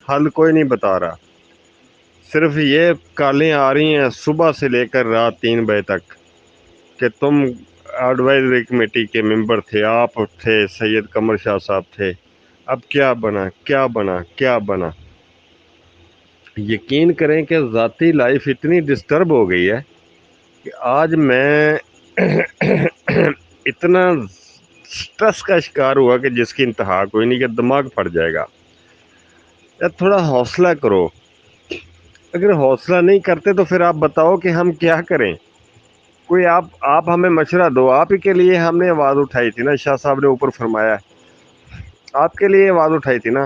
حل کوئی نہیں بتا رہا، صرف یہ کالیں آ رہی ہیں صبح سے لے کر رات 3 بجے تک کہ تم ایڈوائزری کمیٹی کے ممبر تھے، آپ تھے، سید قمر شاہ صاحب تھے، اب کیا بنا کیا بنا کیا بنا۔ یقین کریں کہ ذاتی لائف اتنی ڈسٹرب ہو گئی ہے کہ آج میں اتنا سٹرس کا شکار ہوا کہ جس کی انتہا کوئی نہیں، کہ دماغ پھٹ جائے گا۔ یا تھوڑا حوصلہ کرو، اگر حوصلہ نہیں کرتے تو پھر آپ بتاؤ کہ ہم کیا کریں؟ کوئی آپ ہمیں مشورہ دو۔ آپ ہی کے لیے ہم نے آواز اٹھائی تھی نا، شاہ صاحب نے اوپر فرمایا، آپ کے لیے آواز اٹھائی تھی نا۔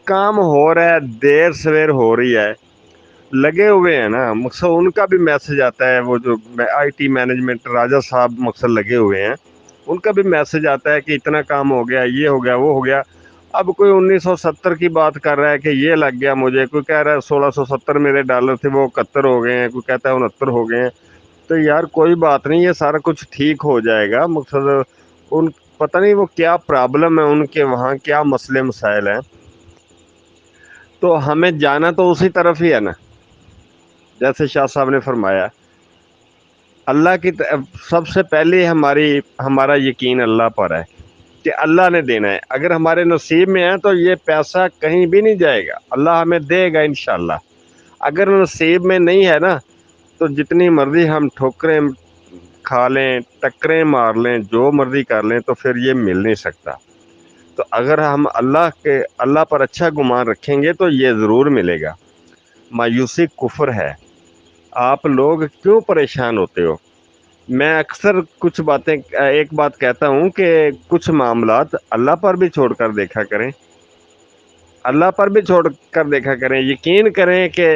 کام ہو رہا ہے، دیر سویر ہو رہی ہے، لگے ہوئے ہیں نا، مقصد ان کا بھی میسج آتا ہے، وہ جو آئی ٹی مینجمنٹ راجہ صاحب مقصد لگے ہوئے ہیں، ان کا بھی میسج آتا ہے کہ اتنا کام ہو گیا، یہ ہو گیا، وہ ہو گیا۔ اب کوئی 1970 کی بات کر رہا ہے کہ یہ لگ گیا مجھے، کوئی کہہ رہا ہے 1670 میرے ڈالر تھے وہ 71 ہو گئے ہیں، کوئی کہتا ہے 69 ہو گئے ہیں۔ تو یار کوئی بات نہیں، یہ سارا کچھ ٹھیک ہو جائے گا۔ مقصد ان پتہ نہیں وہ کیا پرابلم ہے ان کے، وہاں کیا مسئلے مسائل ہیں، تو ہمیں جانا تو اسی طرف ہی ہے نا۔ جیسے شاہ صاحب نے فرمایا، اللہ کی سب سے پہلے ہمارا یقین اللہ پر ہے کہ اللہ نے دینا ہے۔ اگر ہمارے نصیب میں ہے تو یہ پیسہ کہیں بھی نہیں جائے گا، اللہ ہمیں دے گا انشاءاللہ۔ اگر نصیب میں نہیں ہے نا، تو جتنی مرضی ہم ٹھوکریں کھا لیں، ٹکریں مار لیں، جو مرضی کر لیں، تو پھر یہ مل نہیں سکتا۔ تو اگر ہم اللہ پر اچھا گمان رکھیں گے تو یہ ضرور ملے گا۔ مایوسی کفر ہے۔ آپ لوگ کیوں پریشان ہوتے ہو؟ میں اکثر ایک بات کہتا ہوں کہ کچھ معاملات اللہ پر بھی چھوڑ کر دیکھا کریں، اللہ پر بھی چھوڑ کر دیکھا کریں۔ یقین کریں کہ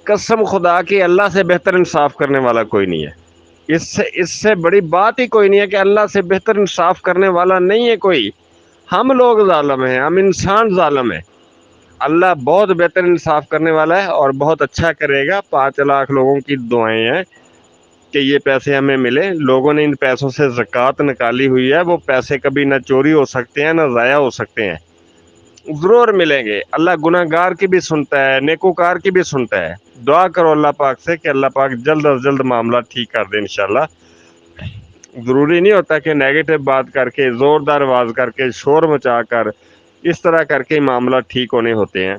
قسم خدا کی اللہ سے بہتر انصاف کرنے والا کوئی نہیں ہے۔ اس سے بڑی بات ہی کوئی نہیں ہے کہ اللہ سے بہتر انصاف کرنے والا نہیں ہے کوئی۔ ہم لوگ ظالم ہیں، ہم انسان ظالم ہیں۔ اللہ بہت بہتر انصاف کرنے والا ہے اور بہت اچھا کرے گا۔ 5 لاکھ لوگوں کی دعائیں ہیں کہ یہ پیسے ہمیں ملے۔ لوگوں نے ان پیسوں سے زکوٰۃ نکالی ہوئی ہے، وہ پیسے کبھی نہ چوری ہو سکتے ہیں نہ ضائع ہو سکتے ہیں، ضرور ملیں گے۔ اللہ گناہ گار کی بھی سنتا ہے، نیکوکار کی بھی سنتا ہے۔ دعا کرو اللہ پاک سے کہ اللہ پاک جلد از جلد معاملہ ٹھیک کر دے انشاءاللہ۔ ضروری نہیں ہوتا کہ نیگیٹو بات کر کے، زوردار آواز کر کے، شور مچا کر، اس طرح کر کے معاملہ ٹھیک ہونے ہوتے ہیں۔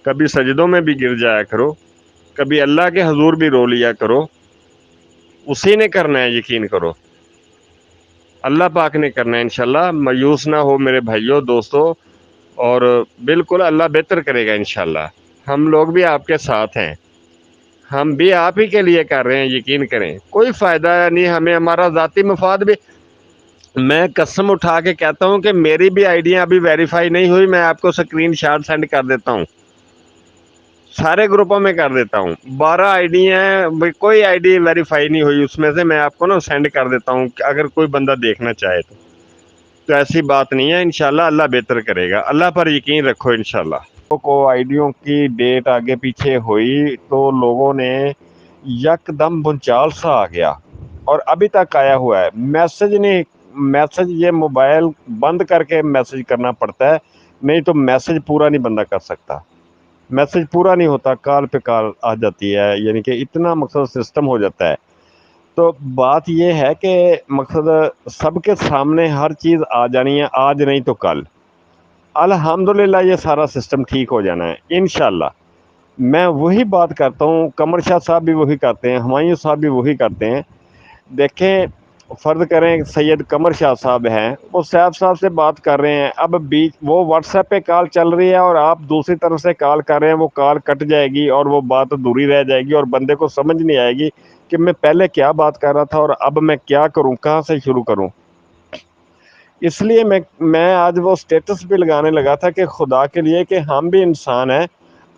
کبھی سجدوں میں بھی گر جایا کرو، کبھی اللہ کے حضور بھی رو لیا کرو۔ اسی نے کرنا ہے، یقین کرو، اللہ پاک نے کرنا ہے انشاءاللہ۔ مایوس نہ ہو میرے بھائیوں دوستو، اور بالکل اللہ بہتر کرے گا انشاءاللہ۔ ہم لوگ بھی آپ کے ساتھ ہیں، ہم بھی آپ ہی کے لیے کر رہے ہیں، یقین کریں۔ کوئی فائدہ نہیں ہمیں، ہمارا ذاتی مفاد بھی، میں قسم اٹھا کے کہتا ہوں کہ میری بھی آئیڈیاں ابھی ویریفائی نہیں ہوئی، میں آپ کو سکرین شاٹ سینڈ کر دیتا ہوں، سارے گروپوں میں کر دیتا ہوں۔ 12 آئی ڈی ہیں، کوئی آئی ڈی ویریفائی نہیں ہوئی، اس میں سے میں آپ کو نا سینڈ کر دیتا ہوں اگر کوئی بندہ دیکھنا چاہے تو ایسی بات نہیں ہے انشاءاللہ، اللہ بہتر کرے گا۔ اللہ پر یقین رکھو انشاءاللہ۔ کو آئیڈیوں کی ڈیٹ آگے پیچھے ہوئی تو لوگوں نے یک دم بنچال سا آ گیا، اور ابھی تک آیا ہوا ہے میسج نہیں۔ میسج یہ موبائل بند کر کے میسج کرنا پڑتا ہے، نہیں تو میسج پورا نہیں بندہ کر سکتا، میسج پورا نہیں ہوتا، کال پہ کال آ جاتی ہے، یعنی کہ اتنا مقصد سسٹم ہو جاتا ہے۔ تو بات یہ ہے کہ مقصد سب کے سامنے ہر چیز آ جانی ہے، آج نہیں تو کل۔ الحمدللہ یہ سارا سسٹم ٹھیک ہو جانا ہے انشاءاللہ۔ میں وہی بات کرتا ہوں، قمر شاہ صاحب بھی وہی کرتے ہیں، ہمایوں صاحب بھی وہی کرتے ہیں۔ دیکھیں، فرض کریں سید قمر شاہ صاحب ہیں، وہ سیف صاحب سے بات کر رہے ہیں، اب بیچ وہ واٹس ایپ پہ کال چل رہی ہے اور آپ دوسری طرف سے کال کر رہے ہیں، وہ کال کٹ جائے گی اور وہ بات ادھوری رہ جائے گی، اور بندے کو سمجھ نہیں آئے گی کہ میں پہلے کیا بات کر رہا تھا اور اب میں کیا کروں، کہاں سے شروع کروں۔ اس لیے میں آج وہ سٹیٹس بھی لگانے لگا تھا کہ خدا کے لیے کہ ہم بھی انسان ہیں،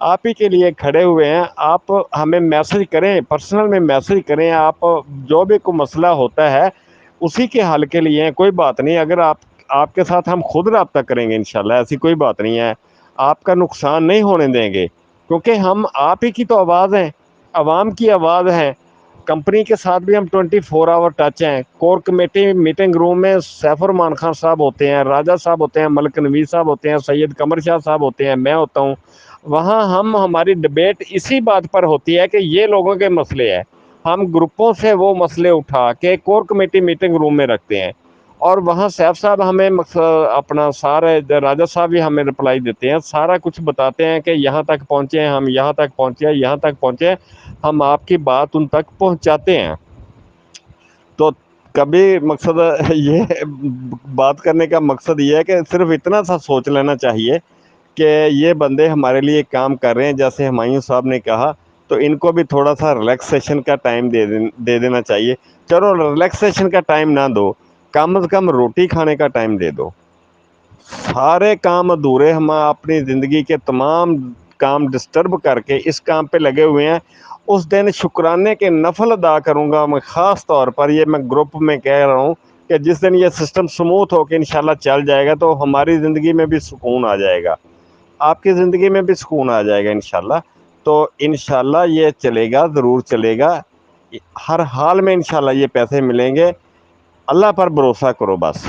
آپ ہی کے لیے کھڑے ہوئے ہیں، آپ ہمیں میسج کریں، پرسنل میں میسج کریں، آپ جو بھی کوئی مسئلہ ہوتا ہے اسی کے حل کے لیے ہیں، کوئی بات نہیں۔ اگر آپ کے ساتھ ہم خود رابطہ کریں گے انشاءاللہ، ایسی کوئی بات نہیں ہے، آپ کا نقصان نہیں ہونے دیں گے، کیونکہ ہم آپ ہی کی تو آواز ہیں، عوام کی آواز ہیں۔ کمپنی کے ساتھ بھی ہم 24 آور ٹچ ہیں۔ کور کمیٹی میٹنگ روم میں سیف الرحمان خان صاحب ہوتے ہیں، راجہ صاحب ہوتے ہیں، ملک نوید صاحب ہوتے ہیں، سید قمر شاہ صاحب ہوتے ہیں، میں ہوتا ہوں، وہاں ہماری ڈبیٹ اسی بات پر ہوتی ہے کہ یہ لوگوں کے مسئلے ہیں، ہم گروپوں سے وہ مسئلے اٹھا کے کور کمیٹی میٹنگ روم میں رکھتے ہیں، اور وہاں سیف صاحب ہمیں اپنا سارے راجہ صاحب بھی ہمیں رپلائی دیتے ہیں، سارا کچھ بتاتے ہیں کہ یہاں تک پہنچے ہیں ہم، یہاں تک پہنچے ہیں، یہاں تک پہنچے ہیں، ہم آپ کی بات ان تک پہنچاتے ہیں۔ تو کبھی مقصد یہ بات کرنے کا مقصد یہ ہے کہ صرف اتنا سا سوچ لینا چاہیے کہ یہ بندے ہمارے لیے کام کر رہے ہیں، جیسے ہمایوں صاحب نے کہا، تو ان کو بھی تھوڑا سا ریلیکسیشن کا ٹائم دے دینا چاہیے۔ چلو ریلیکسیشن کا ٹائم نہ دو، کم از کم روٹی کھانے کا ٹائم دے دو۔ سارے کام ادھورے، ہم اپنی زندگی کے تمام کام ڈسٹرب کر کے اس کام پہ لگے ہوئے ہیں۔ اس دن شکرانے کے نفل ادا کروں گا میں، خاص طور پر یہ میں گروپ میں کہہ رہا ہوں کہ جس دن یہ سسٹم سموتھ ہو کے انشاءاللہ چل جائے گا تو ہماری زندگی میں بھی سکون آ جائے گا، آپ کی زندگی میں بھی سکون آ جائے گا انشاءاللہ۔ تو انشاءاللہ یہ چلے گا، ضرور چلے گا، ہر حال میں انشاءاللہ یہ پیسے ملیں گے۔ اللہ پر بھروسہ کرو بس۔